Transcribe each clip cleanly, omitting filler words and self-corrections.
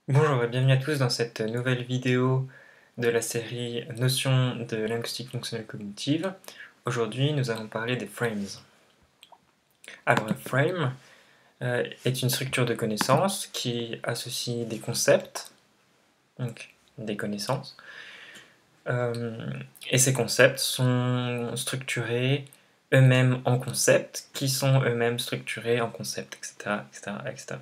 Bonjour et bienvenue à tous dans cette nouvelle vidéo de la série Notions de linguistique fonctionnelle cognitive. Aujourd'hui, nous allons parler des frames. Alors, un frame est une structure de connaissances qui associe des concepts, donc des connaissances, et ces concepts sont structurés eux-mêmes en concepts, qui sont eux-mêmes structurés en concepts, etc., etc., etc.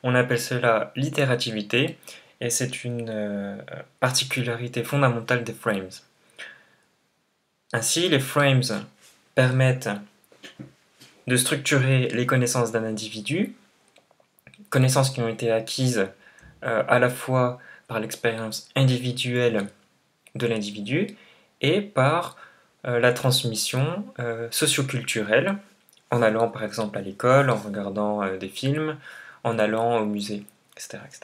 On appelle cela l'itérativité, et c'est une particularité fondamentale des frames. Ainsi, les frames permettent de structurer les connaissances d'un individu, connaissances qui ont été acquises à la fois par l'expérience individuelle de l'individu et par la transmission socioculturelle, en allant par exemple à l'école, en regardant des films, en allant au musée, etc., etc.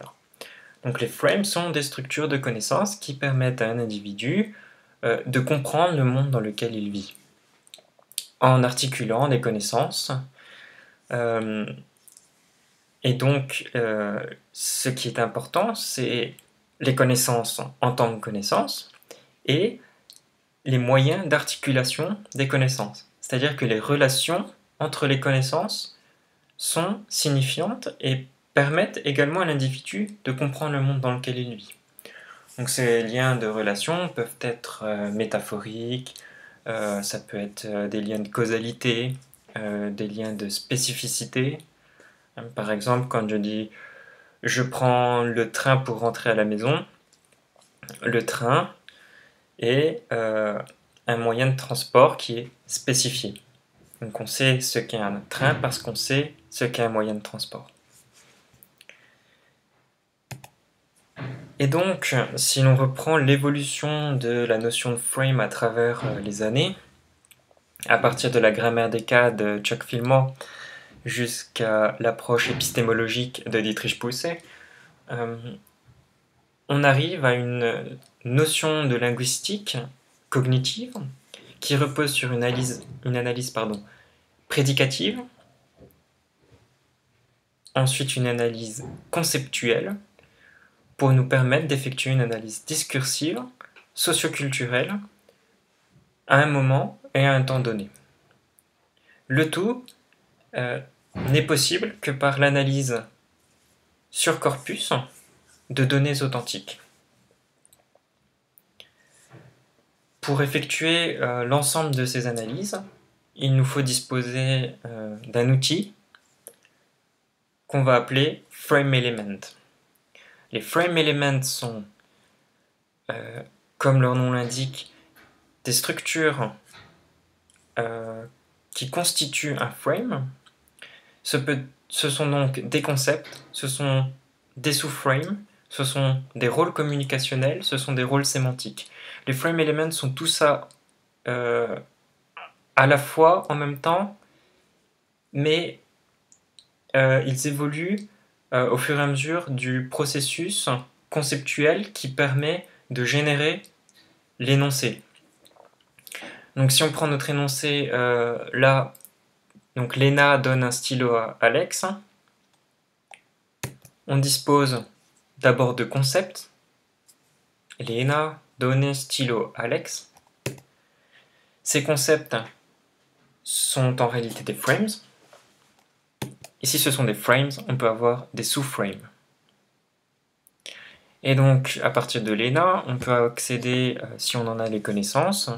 Donc les frames sont des structures de connaissances qui permettent à un individu de comprendre le monde dans lequel il vit, en articulant des connaissances. Euh, et donc, ce qui est important, c'est les connaissances en tant que connaissances et les moyens d'articulation des connaissances. C'est-à-dire que les relations entre les connaissances sont signifiantes et permettent également à l'individu de comprendre le monde dans lequel il vit. Donc ces liens de relation peuvent être métaphoriques, ça peut être des liens de causalité, des liens de spécificité. Par exemple, quand je dis je prends le train pour rentrer à la maison, le train est un moyen de transport qui est spécifié. Donc on sait ce qu'est un train parce qu'on sait ce qu'est un moyen de transport. Et donc, si l'on reprend l'évolution de la notion de frame à travers les années, à partir de la grammaire des cas de Chuck Fillmore jusqu'à l'approche épistémologique de Dietrich Pusey, on arrive à une notion de linguistique cognitive qui repose sur une analyse prédicative, ensuite une analyse conceptuelle, pour nous permettre d'effectuer une analyse discursive, socioculturelle, à un moment et à un temps donné. Le tout n'est possible que par l'analyse sur corpus de données authentiques. Pour effectuer l'ensemble de ces analyses, il nous faut disposer d'un outil qu'on va appeler frame element. Les frame elements sont, comme leur nom l'indique, des structures qui constituent un frame. Ce sont donc des concepts, ce sont des sous-frames, ce sont des rôles communicationnels, ce sont des rôles sémantiques. Les frame elements sont tout ça à la fois, en même temps, mais ils évoluent au fur et à mesure du processus conceptuel qui permet de générer l'énoncé. Donc si on prend notre énoncé là, donc Léna donne un stylo à Alex, on dispose d'abord de concepts. Léna donne stylo à Alex. Ces concepts sont en réalité des frames. Et si ce sont des frames, on peut avoir des sous-frames. Et donc, à partir de Léna, on peut accéder, si on en a les connaissances,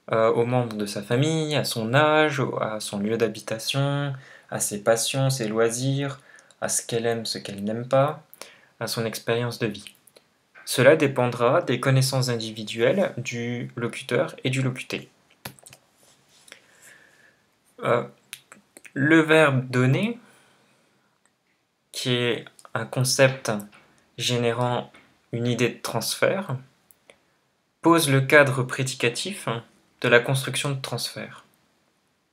aux membres de sa famille, à son âge, à son lieu d'habitation, à ses passions, ses loisirs, à ce qu'elle aime, ce qu'elle n'aime pas, à son expérience de vie. Cela dépendra des connaissances individuelles du locuteur et du locuté. Le verbe donner, qui est un concept générant une idée de transfert, pose le cadre prédicatif de la construction de transfert.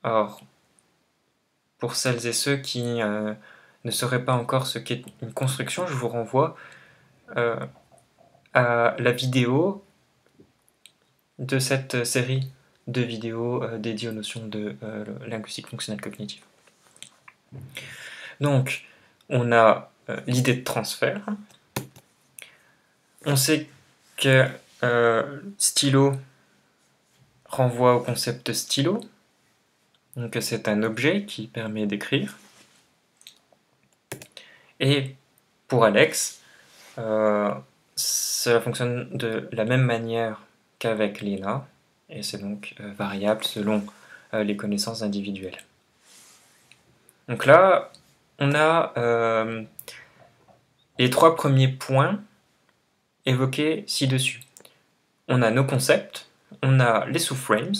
Or, pour celles et ceux qui ne sauraient pas encore ce qu'est une construction, je vous renvoie à la vidéo de cette série de vidéos dédiées aux notions de linguistique fonctionnelle cognitive. Donc, on a l'idée de transfert, On sait que stylo renvoie au concept stylo, donc c'est un objet qui permet d'écrire. Et pour Alex, cela fonctionne de la même manière qu'avec Lena, et c'est donc variable selon les connaissances individuelles. Donc là, on a les 3 premiers points évoqués ci-dessus. On a nos concepts, on a les sous-frames,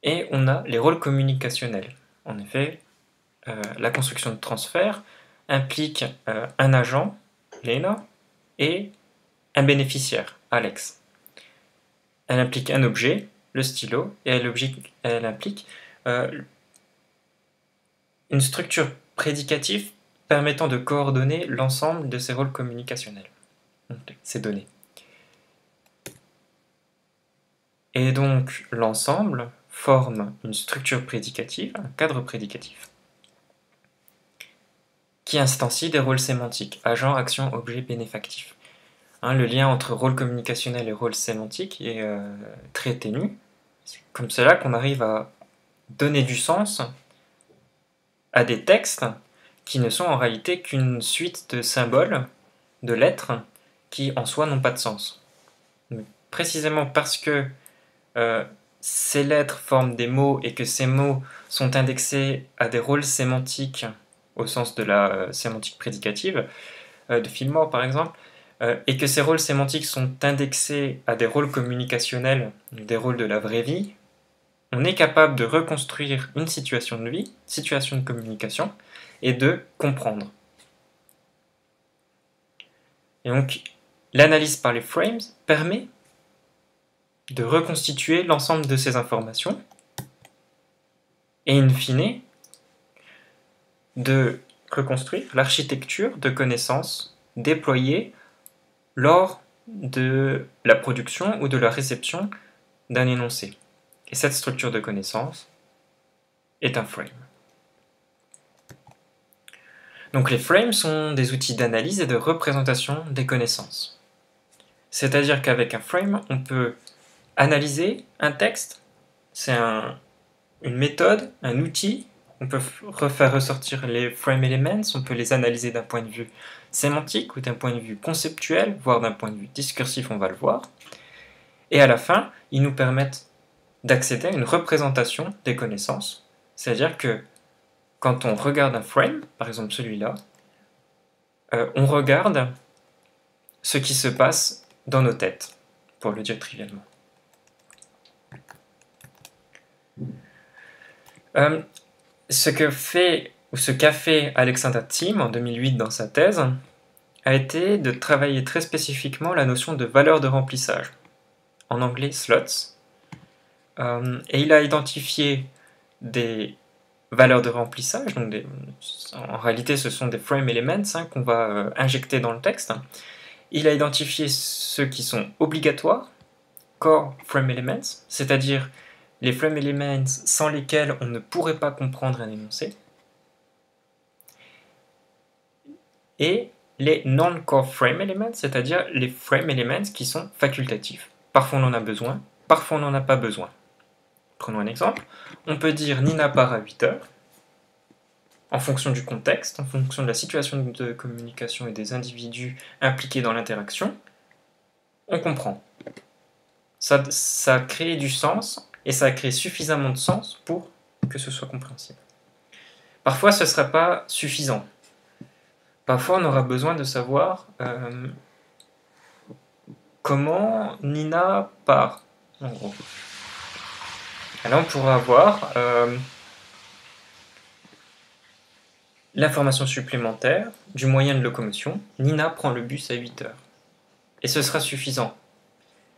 et on a les rôles communicationnels. En effet, la construction de transfert implique un agent, Lena, et un bénéficiaire, Alex. Elle implique un objet, le stylo, et elle implique une structure prédicative permettant de coordonner l'ensemble de ces rôles communicationnels, donc ces données. Et donc l'ensemble forme une structure prédicative, un cadre prédicatif, qui instancie des rôles sémantiques, agent, action, objet, bénéfactif. Le lien entre rôle communicationnel et rôle sémantique est très ténu. C'est comme cela qu'on arrive à donner du sens à des textes qui ne sont en réalité qu'une suite de symboles, de lettres, qui en soi n'ont pas de sens. Mais précisément parce que ces lettres forment des mots et que ces mots sont indexés à des rôles sémantiques au sens de la sémantique prédicative, de Fillmore par exemple, et que ces rôles sémantiques sont indexés à des rôles communicationnels, des rôles de la vraie vie, on est capable de reconstruire une situation de vie, situation de communication, et de comprendre. Et donc, l'analyse par les frames permet de reconstituer l'ensemble de ces informations, et in fine, de reconstruire l'architecture de connaissances déployée lors de la production ou de la réception d'un énoncé. Et cette structure de connaissances est un frame. Donc les frames sont des outils d'analyse et de représentation des connaissances. C'est-à-dire qu'avec un frame, on peut analyser un texte, c'est une méthode, un outil, on peut faire ressortir les frame elements, on peut les analyser d'un point de vue sémantique ou d'un point de vue conceptuel, voire d'un point de vue discursif, on va le voir. Et à la fin, ils nous permettent d'accéder à une représentation des connaissances. C'est-à-dire que quand on regarde un frame, par exemple celui-là, on regarde ce qui se passe dans nos têtes, pour le dire trivialement. Ce qu'a fait Alexander Thiem en 2008 dans sa thèse a été de travailler très spécifiquement la notion de valeur de remplissage, en anglais slots, et il a identifié des valeurs de remplissage, donc en réalité ce sont des frame elements qu'on va injecter dans le texte. Il a identifié ceux qui sont obligatoires, core frame elements, c'est-à-dire les frame elements sans lesquels on ne pourrait pas comprendre un énoncé, et les non-core frame elements, c'est-à-dire les frame elements qui sont facultatifs. Parfois on en a besoin, parfois on n'en a pas besoin. Prenons un exemple. On peut dire Nina part à 8 heures, en fonction du contexte, en fonction de la situation de communication et des individus impliqués dans l'interaction, on comprend. Ça crée du sens, et ça crée suffisamment de sens pour que ce soit compréhensible. Parfois, ce ne sera pas suffisant. Parfois, on aura besoin de savoir comment Nina part, en gros. Alors, on pourra avoir l'information supplémentaire du moyen de locomotion. Nina prend le bus à 8 heures. Et ce sera suffisant.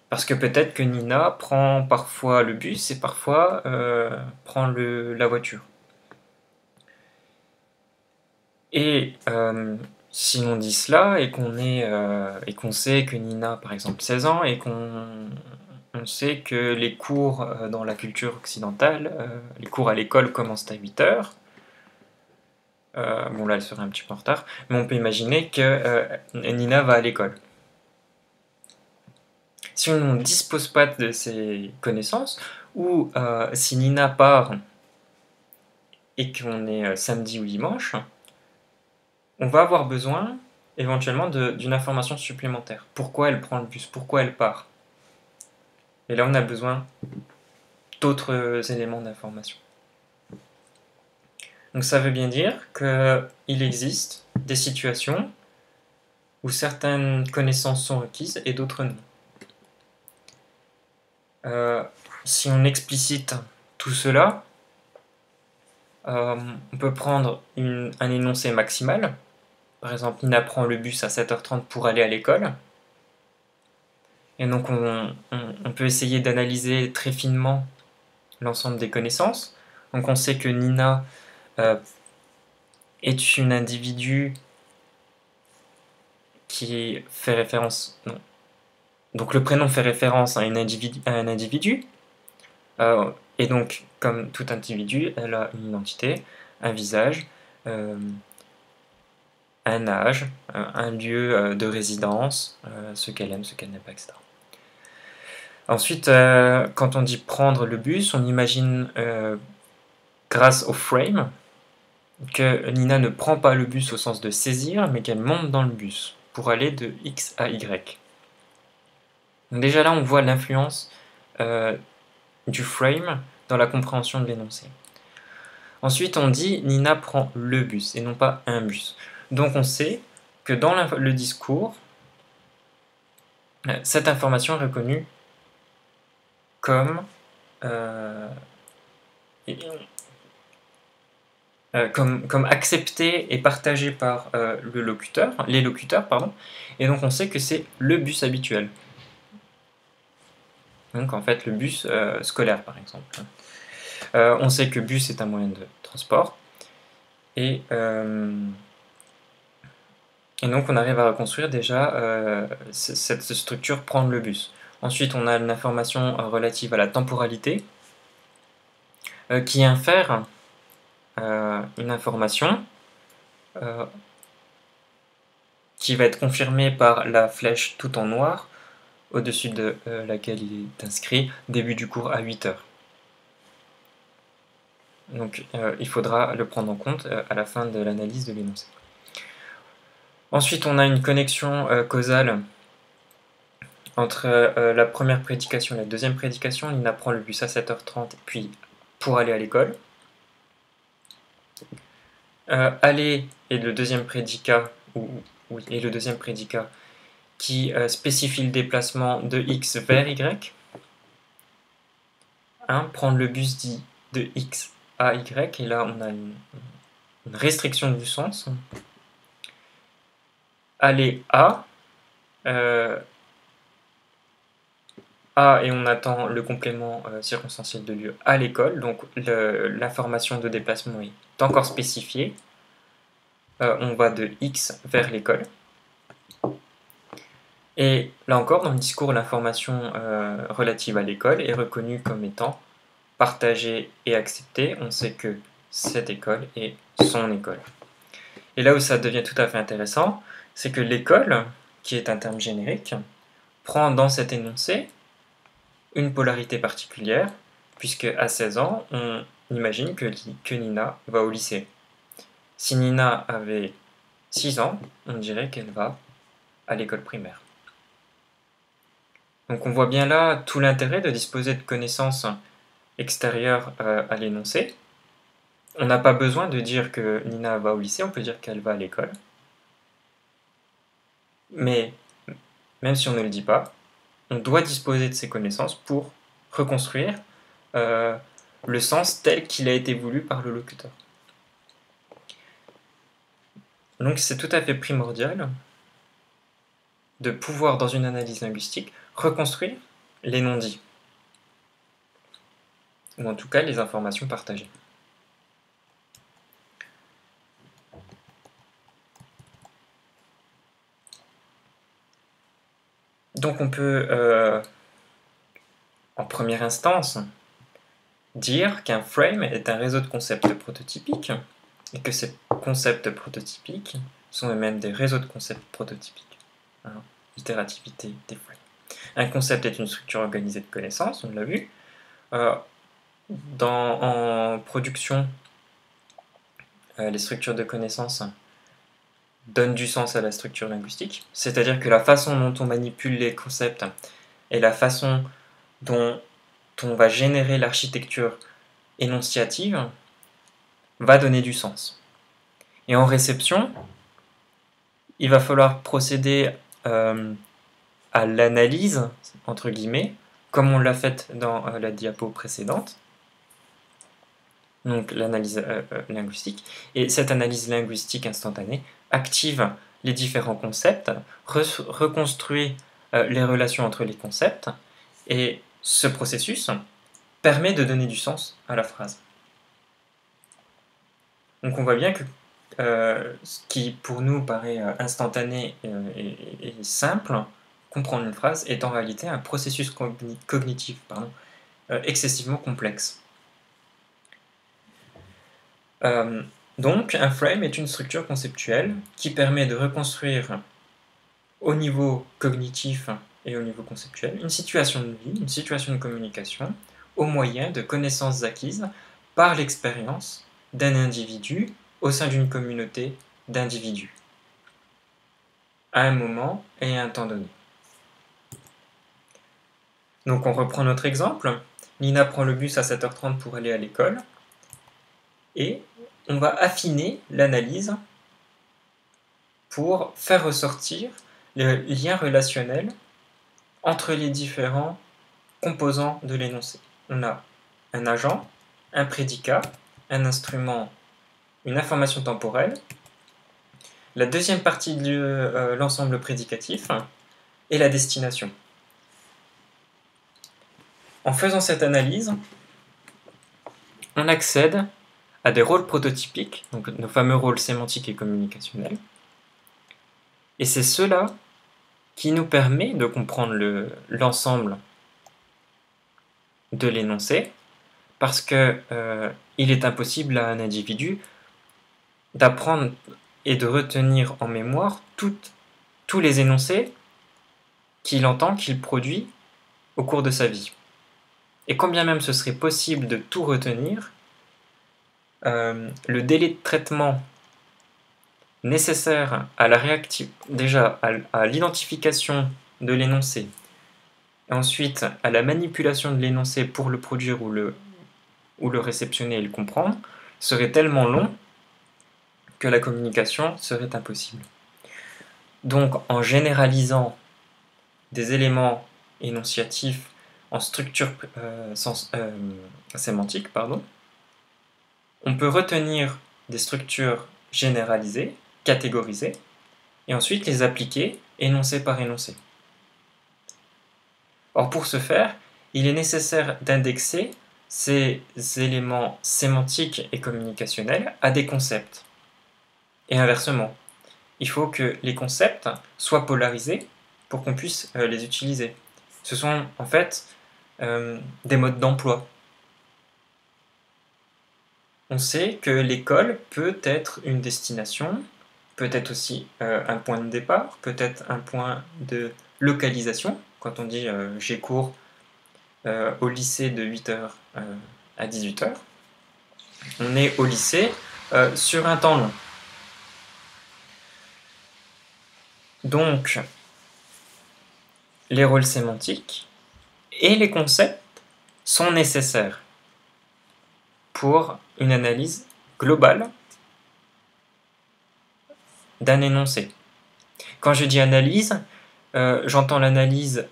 Parce que peut-être que Nina prend parfois le bus et parfois prend la voiture. Et si on dit cela et qu'on sait que Nina, par exemple, 16 ans, et qu'on sait que les cours dans la culture occidentale, les cours à l'école commencent à 8 heures, bon là elle serait un petit peu en retard, mais on peut imaginer que Nina va à l'école. Si on ne dispose pas de ces connaissances, ou si Nina part et qu'on est samedi ou dimanche, on va avoir besoin éventuellement d'une information supplémentaire. Pourquoi elle prend le bus? Pourquoi elle part? Et là, on a besoin d'autres éléments d'information. Donc ça veut bien dire qu'il existe des situations où certaines connaissances sont requises et d'autres non. Si on explicite tout cela, on peut prendre un énoncé maximal. Par exemple, Nina prend le bus à 7h30 pour aller à l'école. Et donc on peut essayer d'analyser très finement l'ensemble des connaissances. Donc on sait que Nina est une individu qui fait référence... Non. Donc le prénom fait référence à un individu. Et donc, comme tout individu, elle a une identité, un visage, un âge, un lieu de résidence, ce qu'elle aime, ce qu'elle n'aime pas, etc. Ensuite, quand on dit prendre le bus, on imagine, grâce au frame, que Nina ne prend pas le bus au sens de saisir, mais qu'elle monte dans le bus pour aller de X à Y. Donc déjà là, on voit l'influence du frame dans la compréhension de l'énoncé. Ensuite, on dit Nina prend le bus et non pas un bus. Donc on sait que dans le discours, cette information est reconnue comme, comme acceptée et partagée par les locuteurs, pardon, et donc on sait que c'est le bus habituel. Donc en fait le bus scolaire par exemple. On sait que bus est un moyen de transport, et donc on arrive à reconstruire déjà cette structure prendre le bus. Ensuite on a une information relative à la temporalité qui infère une information qui va être confirmée par la flèche tout en noir au-dessus de laquelle il est inscrit début du cours à 8h. Donc il faudra le prendre en compte à la fin de l'analyse de l'énoncé. Ensuite, on a une connexion causale entre la première prédication et la deuxième prédication. Nina prend le bus à 7h30 puis pour aller à l'école. Aller est le deuxième prédicat, est le deuxième prédicat qui spécifie le déplacement de X vers Y. Prendre le bus dit de X à Y, et là on a une restriction du sens. Aller à, et on attend le complément circonstanciel de lieu à l'école, donc l'information de déplacement est encore spécifiée. On va de X vers l'école. Et là encore, dans le discours, l'information relative à l'école est reconnue comme étant partagée et acceptée. On sait que cette école est son école. Et là où ça devient tout à fait intéressant, c'est que l'école, qui est un terme générique, prend dans cet énoncé une polarité particulière, puisque à 16 ans, on imagine que Nina va au lycée. Si Nina avait 6 ans, on dirait qu'elle va à l'école primaire. Donc on voit bien là tout l'intérêt de disposer de connaissances extérieures à l'énoncé. On n'a pas besoin de dire que Nina va au lycée, on peut dire qu'elle va à l'école. Mais même si on ne le dit pas, on doit disposer de ces connaissances pour reconstruire le sens tel qu'il a été voulu par le locuteur. Donc c'est tout à fait primordial de pouvoir, dans une analyse linguistique, reconstruire les non-dits, ou en tout cas les informations partagées. Donc on peut, en première instance, dire qu'un frame est un réseau de concepts prototypiques, et que ces concepts prototypiques sont eux-mêmes des réseaux de concepts prototypiques. Itérativité des frames. Un concept est une structure organisée de connaissances, on l'a vu. En production, les structures de connaissances donnent du sens à la structure linguistique, c'est-à-dire que la façon dont on manipule les concepts et la façon dont on va générer l'architecture énonciative va donner du sens. Et en réception, il va falloir procéder à l'analyse, entre guillemets, comme on l'a fait dans la diapo précédente, donc l'analyse linguistique. Et cette analyse linguistique instantanée active les différents concepts, reconstruit les relations entre les concepts, et ce processus permet de donner du sens à la phrase. Donc on voit bien que ce qui pour nous paraît instantané et simple, comprendre une phrase, est en réalité un processus cognitif excessivement complexe. Donc un frame est une structure conceptuelle qui permet de reconstruire au niveau cognitif et au niveau conceptuel une situation de vie, une situation de communication, au moyen de connaissances acquises par l'expérience d'un individu au sein d'une communauté d'individus, à un moment et à un temps donné. Donc on reprend notre exemple. Nina prend le bus à 7h30 pour aller à l'école, et on va affiner l'analyse pour faire ressortir le lien relationnel entre les différents composants de l'énoncé. On a un agent, un prédicat, un instrument, une information temporelle, la deuxième partie de l'ensemble prédicatif et la destination. En faisant cette analyse, on accède à des rôles prototypiques, donc nos fameux rôles sémantiques et communicationnels. Et c'est cela qui nous permet de comprendre l'ensemble de l'énoncé, parce que il est impossible à un individu d'apprendre et de retenir en mémoire tous les énoncés qu'il entend, qu'il produit au cours de sa vie. Et quand bien même ce serait possible de tout retenir, le délai de traitement nécessaire à à l'identification de l'énoncé, et ensuite à la manipulation de l'énoncé pour le produire ou le réceptionner et le comprendre, serait tellement long que la communication serait impossible. Donc en généralisant des éléments énonciatifs en structure sémantique, on peut retenir des structures généralisées, catégorisées, et ensuite les appliquer énoncé par énoncé. Or pour ce faire, il est nécessaire d'indexer ces éléments sémantiques et communicationnels à des concepts. Et inversement, il faut que les concepts soient polarisés pour qu'on puisse les utiliser. Ce sont en fait des modes d'emploi. On sait que l'école peut être une destination, peut être aussi un point de départ, peut être un point de localisation. Quand on dit j'ai cours au lycée de 8h à 18h, on est au lycée sur un temps long. Donc, les rôles sémantiques et les concepts sont nécessaires pour une analyse globale d'un énoncé. Quand je dis analyse, j'entends l'analyse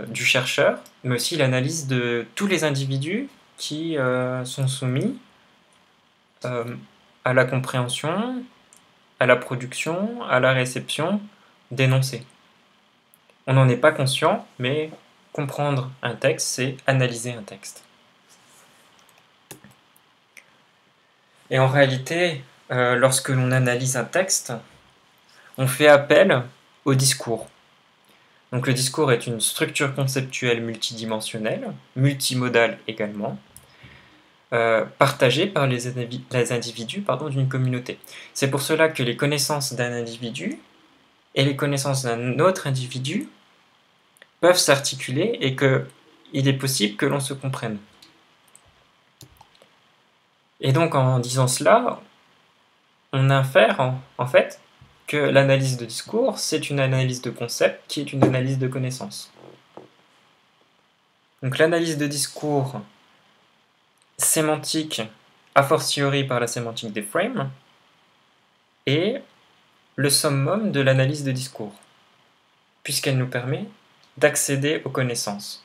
du chercheur, mais aussi l'analyse de tous les individus qui sont soumis à la compréhension, à la production, à la réception d'énoncés. On n'en est pas conscient, mais comprendre un texte, c'est analyser un texte. Et en réalité, lorsque l'on analyse un texte, on fait appel au discours. Donc le discours est une structure conceptuelle multidimensionnelle, multimodale également, partagée par les individus d'une communauté. C'est pour cela que les connaissances d'un individu et les connaissances d'un autre individu peuvent s'articuler et qu'il est possible que l'on se comprenne. Et donc en disant cela, on infère en fait que l'analyse de discours, c'est une analyse de concept qui est une analyse de connaissance. Donc l'analyse de discours sémantique, a fortiori par la sémantique des frames, est le summum de l'analyse de discours, puisqu'elle nous permet d'accéder aux connaissances.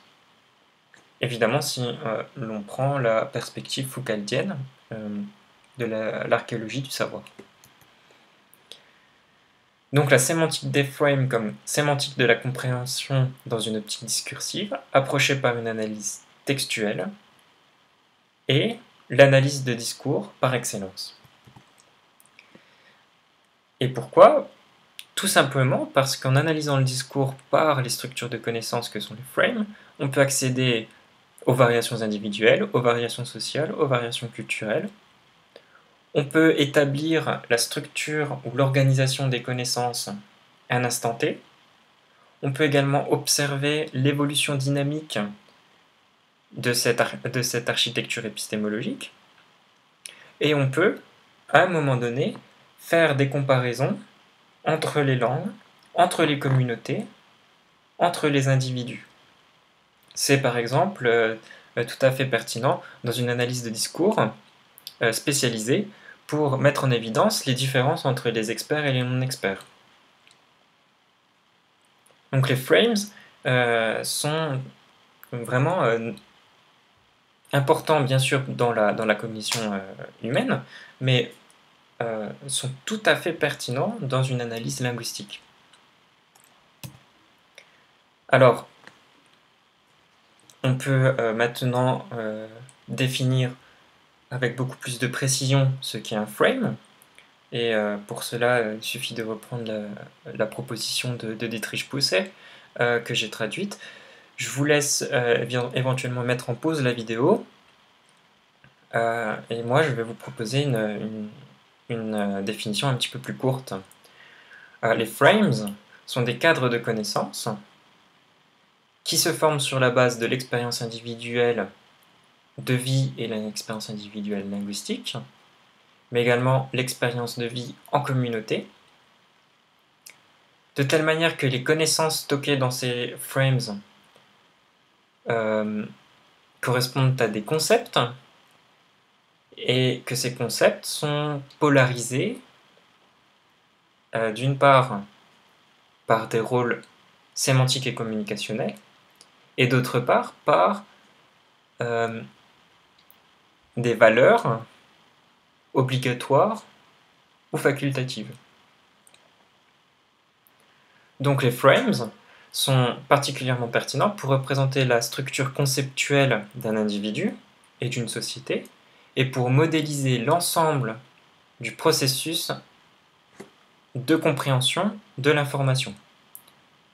Évidemment, si l'on prend la perspective foucaldienne de l'archéologie du savoir. Donc la sémantique des frames comme sémantique de la compréhension dans une optique discursive, approchée par une analyse textuelle, et l'analyse de discours par excellence. Et pourquoi ? Tout simplement parce qu'en analysant le discours par les structures de connaissances que sont les frames, on peut accéder aux variations individuelles, aux variations sociales, aux variations culturelles. On peut établir la structure ou l'organisation des connaissances à un instant T. On peut également observer l'évolution dynamique de cette architecture épistémologique. Et on peut, à un moment donné, faire des comparaisons entre les langues, entre les communautés, entre les individus. C'est par exemple tout à fait pertinent dans une analyse de discours spécialisée pour mettre en évidence les différences entre les experts et les non-experts. Donc les frames sont vraiment importants bien sûr dans la cognition humaine, mais sont tout à fait pertinents dans une analyse linguistique. Alors, on peut maintenant définir avec beaucoup plus de précision ce qu'est un frame, et pour cela, il suffit de reprendre la proposition de Dietrich Pusset que j'ai traduite. Je vous laisse éventuellement mettre en pause la vidéo, et moi je vais vous proposer une définition un petit peu plus courte. Les frames sont des cadres de connaissances qui se forment sur la base de l'expérience individuelle de vie et l'expérience individuelle linguistique, mais également l'expérience de vie en communauté, de telle manière que les connaissances stockées dans ces frames correspondent à des concepts, et que ces concepts sont polarisés d'une part par des rôles sémantiques et communicationnels, et d'autre part par des valeurs obligatoires ou facultatives. Donc les frames sont particulièrement pertinents pour représenter la structure conceptuelle d'un individu et d'une société, et pour modéliser l'ensemble du processus de compréhension de l'information,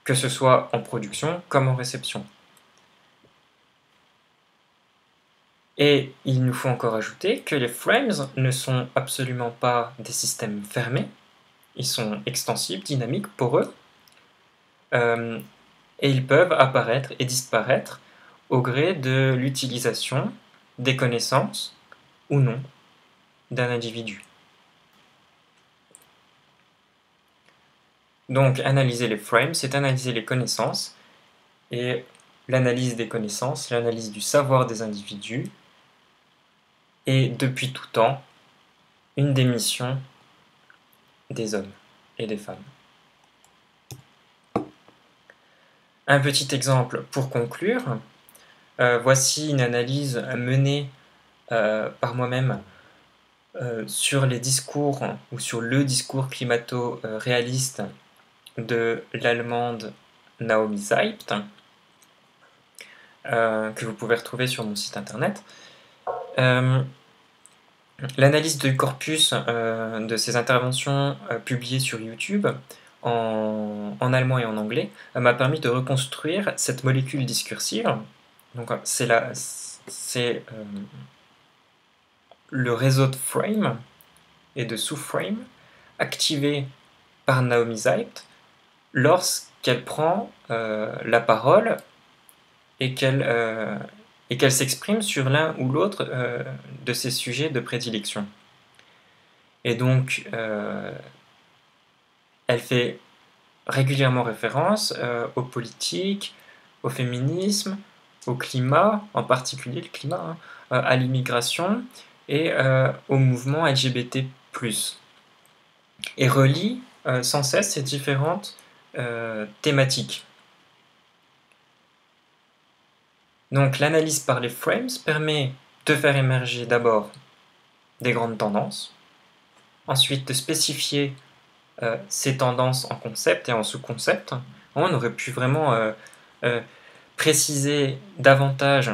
que ce soit en production comme en réception. Et il nous faut encore ajouter que les frames ne sont absolument pas des systèmes fermés, ils sont extensibles, dynamiques, poreux, et ils peuvent apparaître et disparaître au gré de l'utilisation des connaissances ou non d'un individu. Donc analyser les frames, c'est analyser les connaissances, et l'analyse des connaissances, l'analyse du savoir des individus, est depuis tout temps une des missions des hommes et des femmes. Un petit exemple pour conclure. Voici une analyse menée par moi-même sur les discours ou sur le discours climato-réaliste de l'allemande Naomi Seibt, que vous pouvez retrouver sur mon site internet. L'analyse du corpus de ces interventions publiées sur YouTube en allemand et en anglais m'a permis de reconstruire cette molécule discursive. Donc c'est le réseau de frames et de sous-frames activé par Naomi Seibt qu'elle prend la parole et qu'elle s'exprime sur l'un ou l'autre de ses sujets de prédilection. Et donc, elle fait régulièrement référence aux politiques, au féminisme, au climat, en particulier le climat, à l'immigration et au mouvement LGBT+. Et relie sans cesse ces différentes thématiques. Donc l'analyse par les frames permet de faire émerger d'abord des grandes tendances, ensuite de spécifier ces tendances en concept et en sous-concept. On aurait pu vraiment préciser davantage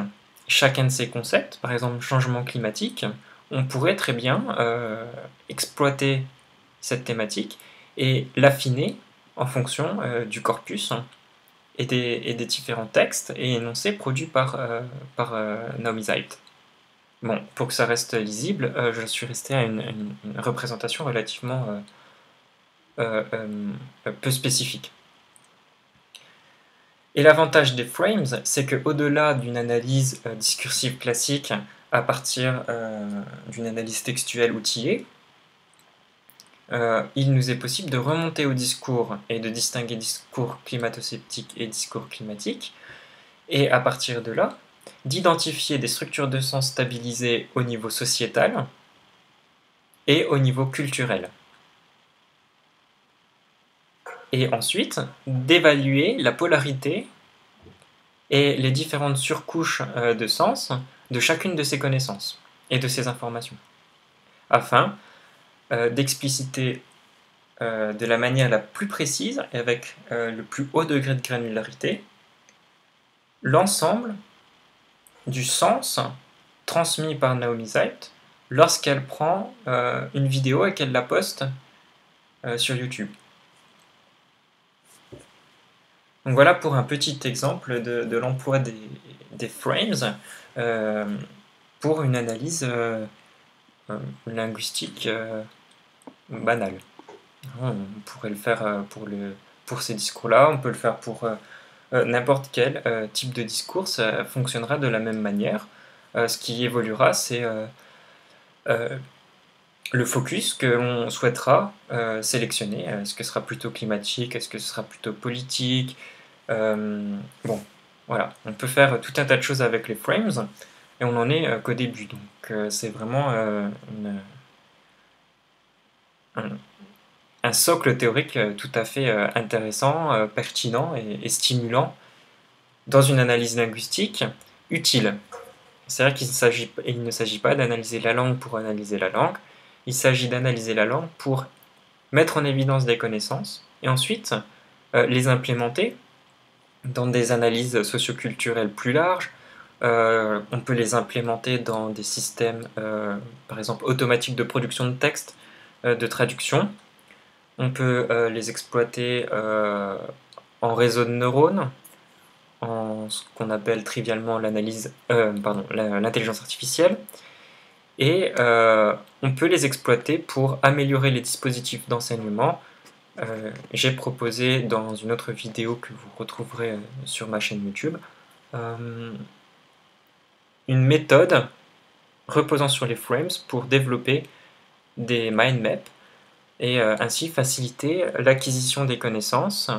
chacun de ces concepts, par exemple changement climatique. On pourrait très bien exploiter cette thématique et l'affiner en fonction du corpus et des différents textes et énoncés produits par Naomi Zeit. Bon, pour que ça reste lisible, je suis resté à une représentation relativement peu spécifique. Et l'avantage des frames, c'est qu'au-delà d'une analyse discursive classique à partir d'une analyse textuelle outillée, il nous est possible de remonter au discours et de distinguer discours climato-sceptique et discours climatique, et à partir de là, d'identifier des structures de sens stabilisées au niveau sociétal et au niveau culturel. Et ensuite, d'évaluer la polarité et les différentes surcouches de sens de chacune de ces connaissances et de ces informations, afin d'expliciter de la manière la plus précise et avec le plus haut degré de granularité l'ensemble du sens transmis par Naomi Zeit lorsqu'elle prend une vidéo et qu'elle la poste sur YouTube. Donc voilà pour un petit exemple de l'emploi des frames pour une analyse linguistique banale. On pourrait le faire pour ces discours-là, on peut le faire pour n'importe quel type de discours, ça fonctionnera de la même manière. Ce qui évoluera, c'est le focus que l'on souhaitera sélectionner. Est-ce que ce sera plutôt climatique? Est-ce que ce sera plutôt politique? Bon, voilà. On peut faire tout un tas de choses avec les frames, et on n'en est qu'au début. Donc c'est vraiment un socle théorique tout à fait intéressant, pertinent et stimulant dans une analyse linguistique utile. C'est vrai qu'il ne s'agit pas d'analyser la langue pour analyser la langue, il s'agit d'analyser la langue pour mettre en évidence des connaissances et ensuite les implémenter dans des analyses socioculturelles plus larges. On peut les implémenter dans des systèmes, par exemple, automatiques de production de texte, de traduction. On peut les exploiter en réseau de neurones, en ce qu'on appelle trivialement l'intelligence artificielle, et on peut les exploiter pour améliorer les dispositifs d'enseignement. J'ai proposé dans une autre vidéo que vous retrouverez sur ma chaîne YouTube une méthode reposant sur les frames pour développer des mind maps et ainsi faciliter l'acquisition des connaissances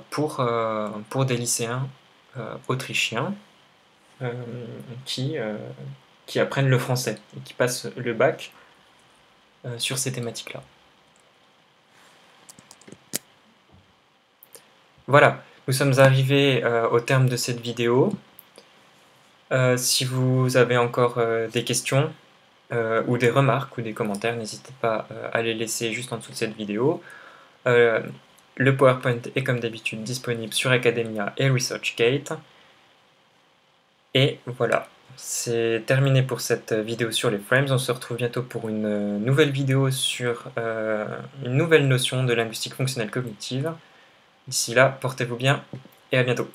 pour des lycéens autrichiens qui apprennent le français et qui passent le bac sur ces thématiques-là. Voilà, nous sommes arrivés au terme de cette vidéo. Si vous avez encore des questions ou des remarques ou des commentaires, n'hésitez pas à les laisser juste en dessous de cette vidéo. Le PowerPoint est comme d'habitude disponible sur Academia et ResearchGate. Et voilà, c'est terminé pour cette vidéo sur les frames. On se retrouve bientôt pour une nouvelle vidéo sur une nouvelle notion de linguistique fonctionnelle cognitive. D'ici là, portez-vous bien et à bientôt.